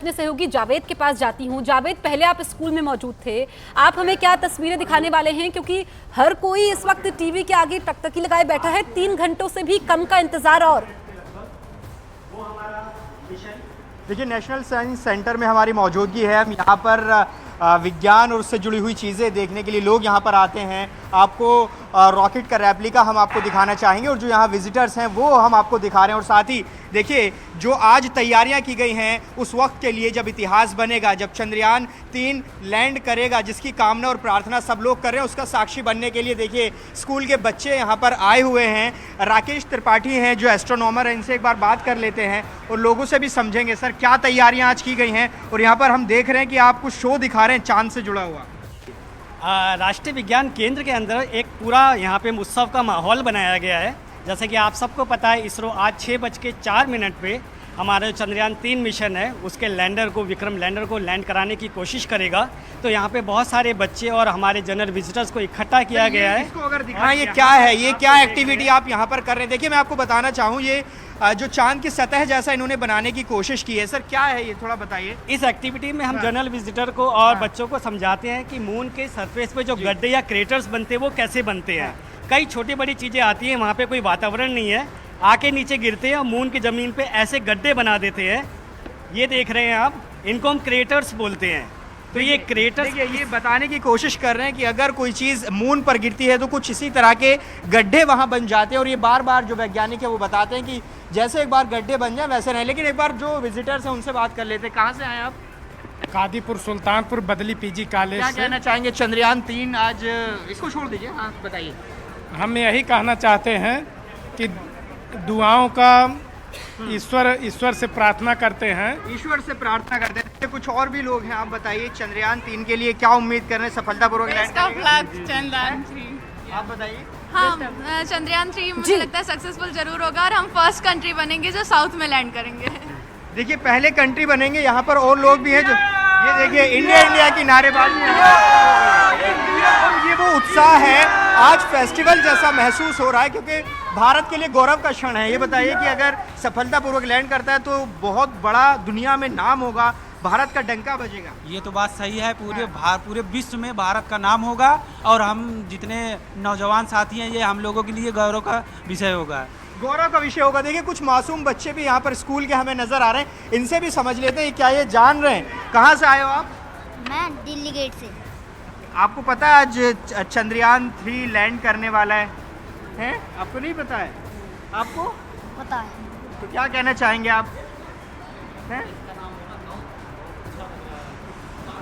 अपने सहयोगी जावेद के पास जाती हूँ। जावेद, पहले आप स्कूल में मौजूद थे, आप हमें क्या तस्वीरें दिखाने वाले हैं? क्योंकि हर कोई इस वक्त टीवी के आगे टकटकी लगाए बैठा है, 3 घंटों से भी कम का इंतजार। और देखिए, नेशनल साइंस सेंटर में हमारी मौजूदगी है। हम यहाँ पर विज्ञान और उससे जुड़ी हुई चीज़ें देखने के लिए लोग यहाँ पर आते हैं। आपको रॉकेट का रेप्लिका हम आपको दिखाना चाहेंगे और जो यहाँ विजिटर्स हैं वो हम आपको दिखा रहे हैं। और साथ ही देखिए, जो आज तैयारियां की गई हैं उस वक्त के लिए जब इतिहास बनेगा, जब चंद्रयान 3 लैंड करेगा, जिसकी कामना और प्रार्थना सब लोग कर रहे हैं, उसका साक्षी बनने के लिए देखिए स्कूल के बच्चे यहाँ पर आए हुए हैं। राकेश त्रिपाठी हैं जो एस्ट्रोनॉमर हैं, इनसे एक बार बात कर लेते हैं और लोगों से भी समझेंगे सर क्या तैयारियाँ आज की गई हैं। और यहाँ पर हम देख रहे हैं कि आप कुछ शो दिखा रहे हैं चांद से जुड़ा हुआ। राष्ट्रीय विज्ञान केंद्र के अंदर एक पूरा यहाँ पे उत्सव का माहौल बनाया गया है। जैसे कि आप सबको पता है, इसरो आज 6:04 पे हमारा चंद्रयान 3 मिशन है, उसके लैंडर को, विक्रम लैंडर को लैंड कराने की कोशिश करेगा। तो यहाँ पे बहुत सारे बच्चे और हमारे जनरल विजिटर्स को इकट्ठा किया गया है। इसको अगर दिखाएं, ये क्या है, ये क्या एक्टिविटी आप यहाँ पर कर रहे हैं? देखिए, मैं आपको बताना चाहूँ, ये जो चांद की सतह जैसा इन्होंने बनाने की कोशिश की है, सर क्या है ये, थोड़ा बताइए। इस एक्टिविटी में हम जनरल विजिटर को और बच्चों को समझाते हैं कि मून के सरफेस पे जो गड्ढे या क्रेटर्स बनते हैं वो कैसे बनते हैं। कई छोटी बड़ी चीज़ें आती हैं, वहाँ पे कोई वातावरण नहीं है, आके नीचे गिरते हैं और मून की ज़मीन पे ऐसे गड्ढे बना देते हैं। ये देख रहे हैं आप, इनको हम क्रेटर्स बोलते हैं। तो ये क्रेटर्स, ये बताने की कोशिश कर रहे हैं कि अगर कोई चीज़ मून पर गिरती है तो कुछ इसी तरह के गड्ढे वहाँ बन जाते हैं। और ये बार बार जो वैज्ञानिक है वो बताते हैं कि जैसे एक बार गड्ढे बन जाए वैसे नहीं। लेकिन एक बार जो विजिटर्स हैं उनसे बात कर लेते हैं। कहाँ से आए आप? कादीपुर सुल्तानपुर बदली पीजी कॉलेज। क्या कहना चाहेंगे? चंद्रयान 3 आज, इसको छोड़ दीजिए, हाँ बताइए। हम यही कहना चाहते हैं कि दुआओं का ईश्वर से प्रार्थना करते हैं। ईश्वर से प्रार्थना करते हैं। कुछ और भी लोग हैं, आप बताइए चंद्रयान 3 के लिए क्या उम्मीद कर रहे हैं? सफलतापूर्वक लैंड करेगा? चंद्रयान 3। आप बताइए। हाँ, चंद्रयान 3 मुझे लगता है सक्सेसफुल जरूर होगा और हम फर्स्ट कंट्री बनेंगे जो साउथ में लैंड करेंगे। देखिए, पहले कंट्री बनेंगे। यहाँ पर और लोग भी हैं जो, ये देखिए इंडिया की नारेबाजी है। ये वो उत्साह है, आज फेस्टिवल जैसा महसूस हो रहा है क्योंकि भारत के लिए गौरव का क्षण है। ये बताइए कि अगर सफलतापूर्वक लैंड करता है तो बहुत बड़ा दुनिया में नाम होगा, भारत का डंका बजेगा। ये तो बात सही है। पूरे विश्व में भारत का नाम होगा और हम जितने नौजवान साथी हैं, ये हम लोगों के लिए गौरव का विषय होगा। गौरव का विषय होगा। देखिए, कुछ मासूम बच्चे भी यहाँ पर स्कूल के हमें नजर आ रहे हैं, इनसे भी समझ लेते हैं क्या ये जान रहे हैं। कहाँ से आए हो आप? मैं दिल्ली गेट से। आपको पता है आज चंद्रयान 3 लैंड करने वाला है? हैं? आपको नहीं पता है? आपको पता है। तो क्या कहना चाहेंगे आप? हैं?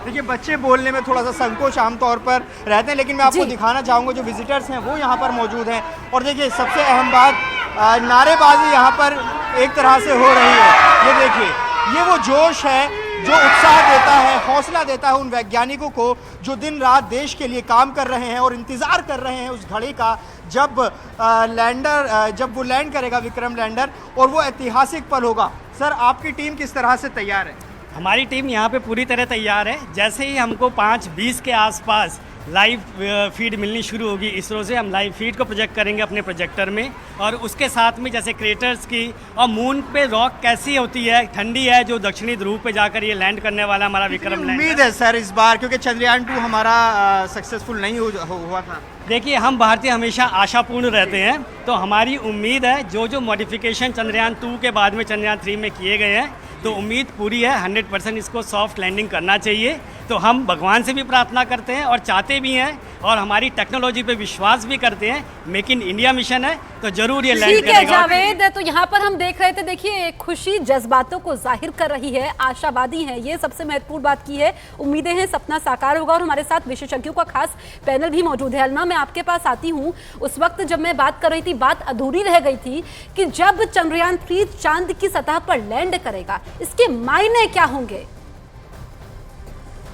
देखिए, बच्चे बोलने में थोड़ा सा संकोच आमतौर पर रहते हैं, लेकिन मैं आपको दिखाना चाहूँगा जो विजिटर्स हैं वो यहाँ पर मौजूद हैं। और देखिए, सबसे अहम बात, नारेबाजी यहाँ पर एक तरह से हो रही है। ये देखिए, ये वो जोश है जो उत्साह देता है, हौसला देता है उन वैज्ञानिकों को जो दिन रात देश के लिए काम कर रहे हैं और इंतज़ार कर रहे हैं उस घड़ी का जब जब वो लैंड करेगा, विक्रम लैंडर, और वो ऐतिहासिक पल होगा। सर, आपकी टीम किस तरह से तैयार है? हमारी टीम यहाँ पे पूरी तरह तैयार है। जैसे ही हमको 5:20 के आसपास लाइव फीड मिलनी शुरू होगी इसरो से, हम लाइव फीड को प्रोजेक्ट करेंगे अपने प्रोजेक्टर में। और उसके साथ में जैसे क्रेटर्स की और मून पे रॉक कैसी होती है, ठंडी है, जो दक्षिणी ध्रुव पे जाकर ये लैंड करने वाला हमारा विक्रम लैंडर। उम्मीद है सर इस बार, क्योंकि चंद्रयान 2 हमारा सक्सेसफुल नहीं हुआ था। देखिए, हम भारतीय हमेशा आशापूर्ण रहते हैं, तो हमारी उम्मीद है जो मॉडिफिकेशन चंद्रयान 2 के बाद में चंद्रयान 3 में किए गए हैं, तो उम्मीद पूरी है 100% इसको सॉफ्ट लैंडिंग करना चाहिए। तो हम भगवान से भी प्रार्थना करते हैं और चाहते भी हैं और हमारी टेक्नोलॉजी पे विश्वास भी करते हैं। मेक इन इंडिया मिशन है तो जरूर ये लैंड करेगा। ठीक है जावेद, तो यहाँ पर हम देख रहे थे, देखिए खुशी जज्बातों को जाहिर कर रही है, आशावादी है, ये सबसे महत्वपूर्ण बात की है। उम्मीदें हैं सपना साकार होगा। और हमारे साथ विशेषज्ञों का खास पैनल भी मौजूद है। अलमा, मैं आपके पास आती हूँ। उस वक्त जब मैं बात कर रही थी, बात अधूरी रह गई थी कि जब चंद्रयान 3 चांद की सतह पर लैंड करेगा, इसके मायने क्या होंगे?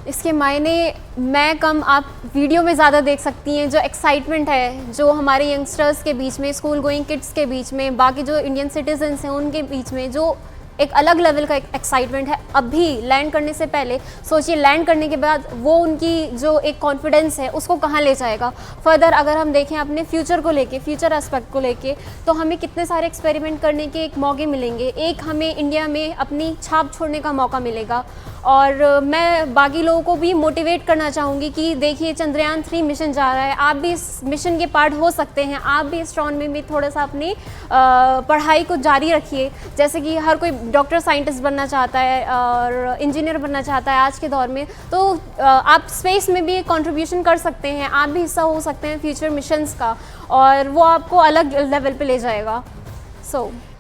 इसके मायने मैं कम, आप वीडियो में ज़्यादा देख सकती हैं। जो एक्साइटमेंट है जो हमारे यंगस्टर्स के बीच में, स्कूल गोइंग किड्स के बीच में, बाकी जो इंडियन सिटीजन्स हैं उनके बीच में, जो एक अलग लेवल का एक्साइटमेंट है। अभी लैंड करने से पहले सोचिए, लैंड करने के बाद वो उनकी जो एक कॉन्फिडेंस है उसको कहाँ ले जाएगा। फर्दर अगर हम देखें अपने फ्यूचर को लेके, फ्यूचर एस्पेक्ट को लेके, तो हमें कितने सारे एक्सपेरिमेंट करने के एक मौके मिलेंगे। एक हमें इंडिया में अपनी छाप छोड़ने का मौका मिलेगा। और मैं बाकी लोगों को भी मोटिवेट करना चाहूँगी कि देखिए चंद्रयान 3 मिशन जा रहा है, आप भी इस मिशन के पार्ट हो सकते हैं। आप भी एस्ट्रोनॉमी में थोड़ा सा अपनी पढ़ाई को जारी रखिए। जैसे कि हर कोई डॉक्टर साइंटिस्ट बनना चाहता है और इंजीनियर बनना चाहता है आज के दौर में, तो आप स्पेस में भी कंट्रीब्यूशन कर सकते हैं, आप भी हिस्सा हो सकते हैं फ्यूचर मिशंस का, और वो आपको अलग लेवल पे ले जाएगा।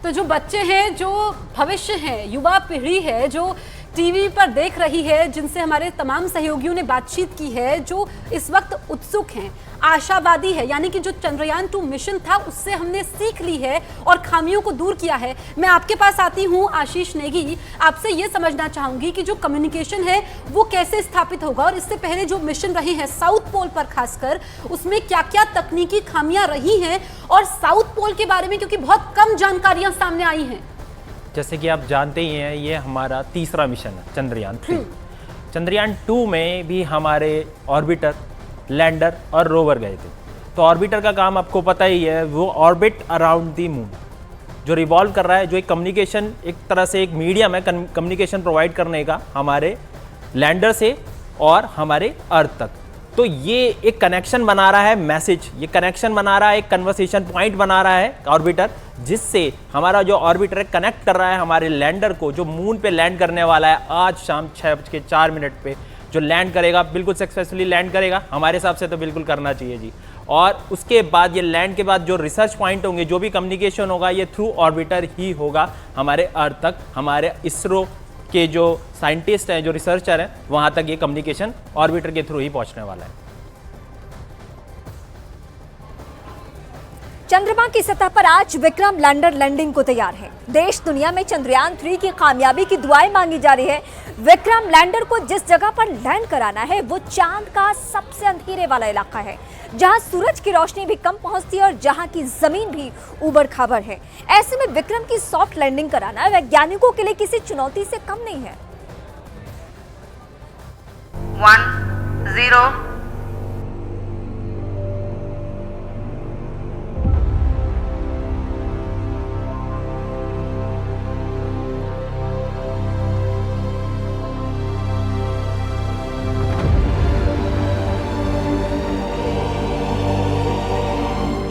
तो जो बच्चे हैं, जो भविष्य है, युवा पीढ़ी है जो टीवी पर देख रही है, जिनसे हमारे तमाम सहयोगियों ने बातचीत की है, जो इस वक्त उत्सुक हैं, आशावादी है, यानी कि जो चंद्रयान 2 मिशन था उससे हमने सीख ली है और खामियों को दूर किया है। मैं आपके पास आती हूँ आशीष नेगी, आपसे ये समझना चाहूंगी कि जो कम्युनिकेशन है वो कैसे स्थापित होगा, और इससे पहले जो मिशन रहे हैं साउथ पोल पर खासकर, उसमें क्या क्या तकनीकी खामियां रही हैं, और साउथ पोल के बारे में क्योंकि बहुत कम जानकारियां सामने आई हैं। जैसे कि आप जानते ही हैं, ये हमारा तीसरा मिशन है चंद्रयान 3। चंद्रयान 2 में भी हमारे ऑर्बिटर, लैंडर और रोवर गए थे। तो ऑर्बिटर का काम आपको पता ही है, वो ऑर्बिट अराउंड दी मून जो रिवॉल्व कर रहा है, जो एक कम्युनिकेशन, एक तरह से एक मीडियम है कम्युनिकेशन प्रोवाइड करने का हमारे लैंडर से और हमारे अर्थ तक। तो ये एक कनेक्शन बना रहा है, मैसेज, ये कनेक्शन बना रहा है, एक कन्वर्सेशन पॉइंट बना रहा है ऑर्बिटर, जिससे हमारा जो ऑर्बिटर है कनेक्ट कर रहा है हमारे लैंडर को, जो मून पे लैंड करने वाला है आज शाम 6:04 पे जो लैंड करेगा, बिल्कुल सक्सेसफुली लैंड करेगा। हमारे हिसाब से तो बिल्कुल करना चाहिए जी। और उसके बाद ये लैंड के बाद जो रिसर्च पॉइंट होंगे, जो भी कम्युनिकेशन होगा, ये थ्रू ऑर्बिटर ही होगा हमारे अर्थ तक। हमारे इसरो के जो साइंटिस्ट हैं, जो रिसर्चर हैं, वहां तक ये कम्युनिकेशन ऑर्बिटर के थ्रू ही पहुंचने वाला है। चंद्रमा की सतह पर आज विक्रम लैंडर लैंडिंग को तैयार है। देश दुनिया में चंद्रयान 3 की कामयाबी की दुआएं मांगी जा रही है। विक्रम लैंडर को जिस जगह पर लैंड कराना है वो चांद का सबसे अंधेरे वाला इलाका है, जहां सूरज की रोशनी भी कम पहुंचती है और जहां की जमीन भी ऊबड़ खाबड़ है। ऐसे में विक्रम की सॉफ्ट लैंडिंग कराना वैज्ञानिकों के लिए किसी चुनौती से कम नहीं है। 1 0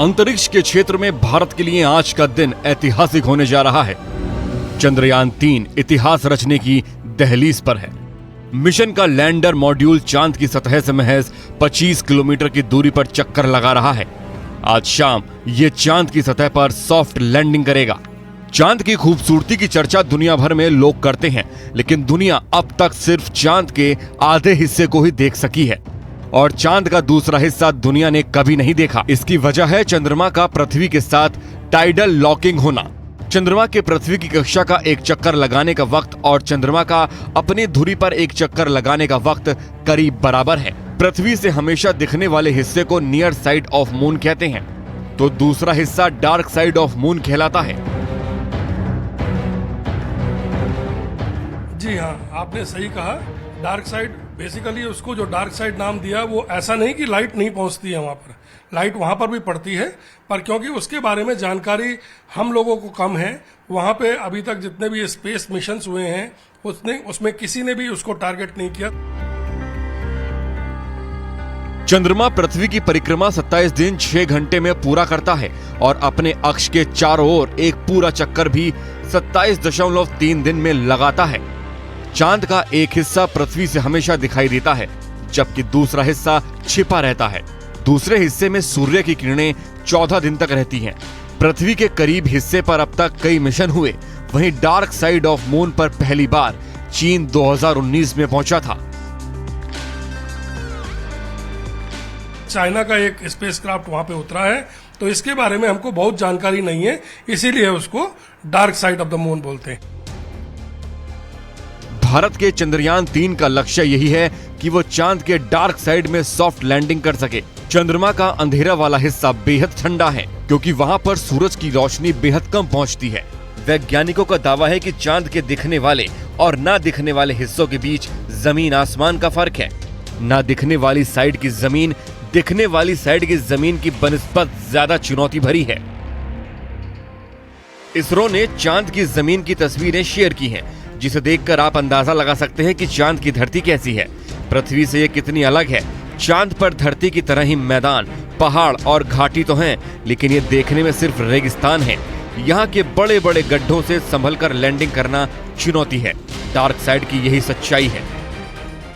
अंतरिक्ष के क्षेत्र में भारत के लिए आज का दिन ऐतिहासिक होने जा रहा है। चंद्रयान 3 इतिहास रचने की दहलीज पर है। मिशन का लैंडर मॉड्यूल चांद की सतह से महज 25 किलोमीटर की दूरी पर चक्कर लगा रहा है। आज शाम ये चांद की सतह पर सॉफ्ट लैंडिंग करेगा। चांद की खूबसूरती की चर्चा दुनिया भर में लोग करते हैं, लेकिन दुनिया अब तक सिर्फ चांद के आधे हिस्से को ही देख सकी है और चांद का दूसरा हिस्सा दुनिया ने कभी नहीं देखा। इसकी वजह है चंद्रमा का पृथ्वी के साथ टाइडल लॉकिंग होना। चंद्रमा के पृथ्वी की कक्षा का एक चक्कर लगाने का वक्त और चंद्रमा का अपनी धुरी पर एक चक्कर लगाने का वक्त करीब बराबर है। पृथ्वी से हमेशा दिखने वाले हिस्से को नियर साइड ऑफ मून कहते हैं, तो दूसरा हिस्सा डार्क साइड ऑफ मून कहलाता है। जी हाँ, आपने सही कहा। डार्क साइड, बेसिकली उसको जो डार्क साइड नाम दिया, वो ऐसा नहीं कि लाइट नहीं पहुंचती है वहां पर, लाइट वहां पर भी पड़ती है, पर क्योंकि उसके बारे में जानकारी हम लोगों को कम है, वहां पे अभी तक जितने भी स्पेस मिशंस हुए हैं उसमें किसी ने भी उसको टारगेट नहीं किया। चंद्रमा पृथ्वी की परिक्रमा 27 दिन 6 घंटे में पूरा करता है और अपने अक्ष के चारों ओर एक पूरा चक्कर भी 27.3 दिन में लगाता है। चांद का एक हिस्सा पृथ्वी से हमेशा दिखाई देता है, जबकि दूसरा हिस्सा छिपा रहता है। दूसरे हिस्से में सूर्य की किरणें 14 दिन तक रहती हैं। पृथ्वी के करीब हिस्से पर अब तक कई मिशन हुए, वहीं डार्क साइड ऑफ मून पर पहली बार चीन 2019 में पहुंचा था। चाइना का एक स्पेसक्राफ्ट वहां पे उतरा है, तो इसके बारे में हमको बहुत जानकारी नहीं है, इसीलिए उसको dark side of the moon बोलते हैं। भारत के चंद्रयान 3 का लक्ष्य यही है कि वो चांद के डार्क साइड में सॉफ्ट लैंडिंग कर सके। चंद्रमा का अंधेरा वाला हिस्सा बेहद ठंडा है, क्योंकि वहां पर सूरज की रोशनी बेहद कम पहुंचती है। वैज्ञानिकों का दावा है कि चांद के दिखने वाले और ना दिखने वाले हिस्सों के बीच जमीन आसमान का फर्क है। ना दिखने वाली साइड की जमीन दिखने वाली साइड की जमीन की बनिस्बत ज्यादा चुनौती भरी है। इसरो ने चांद की जमीन की तस्वीरें शेयर की हैं, जिसे देखकर आप अंदाजा लगा सकते हैं कि चांद की धरती कैसी है, पृथ्वी से ये कितनी अलग है। चांद पर धरती की तरह ही मैदान, पहाड़ और घाटी तो हैं, लेकिन ये देखने में सिर्फ रेगिस्तान है। यहाँ के बड़े बड़े गड्ढों से संभलकर लैंडिंग करना चुनौती है। डार्क साइड की यही सच्चाई है।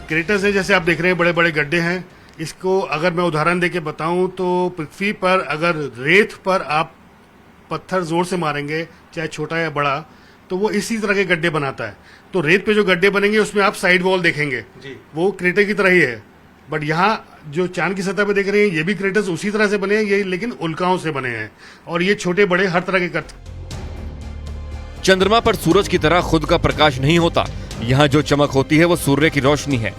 क्रेटर्स है, जैसे आप देख रहे हैं, बड़े बड़े गड्ढे हैं। इसको अगर मैं उदाहरण देके बताऊं तो पृथ्वी पर अगर रेत पर आप पत्थर जोर से मारेंगे, चाहे छोटा या बड़ा, तो वो इसी तरह के गड्ढे बनाता है। तो रेत पे जो गड्ढे बनेंगे उसमें आप साइड वॉल देखेंगे, वो क्रेटर की तरह ही है। बट यहाँ जो चांद की सतह पे देख रहे हैं, ये भी क्रेटर्स उसी तरह से बने हैं, ये लेकिन उल्काओं से बने हैं, और ये छोटे बड़े हर तरह के करते। चंद्रमा पर सूरज की तरह खुद का प्रकाश नहीं होता। यहाँ जो चमक होती है वो सूर्य की रोशनी है।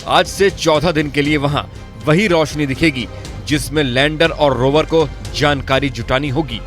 आज से 14 दिन के लिए वहाँ वही रोशनी दिखेगी जिसमें लैंडर और रोवर को जानकारी जुटानी होगी।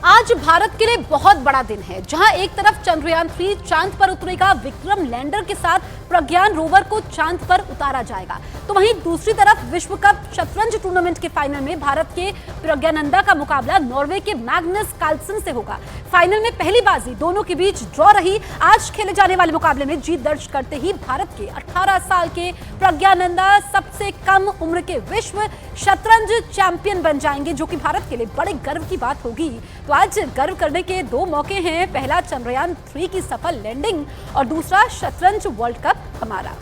आज भारत के लिए बहुत बड़ा दिन है, जहां एक तरफ चंद्रयान 3 चांद पर उतरेगा, विक्रम लैंडर के साथ प्रज्ञान रोवर को चांद पर उतारा जाएगा, तो वहीं दूसरी तरफ विश्व कप शतरंज टूर्नामेंट के फाइनल में भारत के प्रज्ञानंदा का मुकाबला नॉर्वे के मैग्नस कार्लसन से होगा। फाइनल में पहली बाजी दोनों के बीच ड्रॉ रही। आज खेले जाने वाले मुकाबले में जीत दर्ज करते ही भारत के 18 साल के प्रज्ञानंदा सबसे कम उम्र के विश्व शतरंज चैंपियन बन जाएंगे, जो कि भारत के लिए बड़े गर्व की बात होगी। तो आज गर्व करने के दो मौके हैं, पहला चंद्रयान 3 की सफल लैंडिंग और दूसरा शतरंज वर्ल्ड कप हमारा।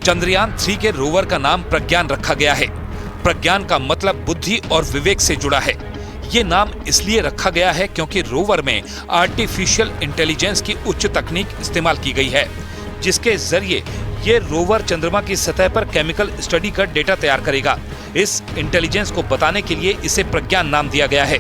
चंद्रयान 3 के रोवर का नाम प्रज्ञान रखा गया है। प्रज्ञान का मतलब बुद्धि और विवेक से जुड़ा है। ये नाम इसलिए रखा गया है क्योंकि रोवर में आर्टिफिशियल इंटेलिजेंस की उच्च तकनीक इस्तेमाल की गई है, जिसके जरिए ये रोवर चंद्रमा की सतह पर केमिकल स्टडी कर डेटा तैयार करेगा। इस इंटेलिजेंस को बताने के लिए इसे प्रज्ञान नाम दिया गया है।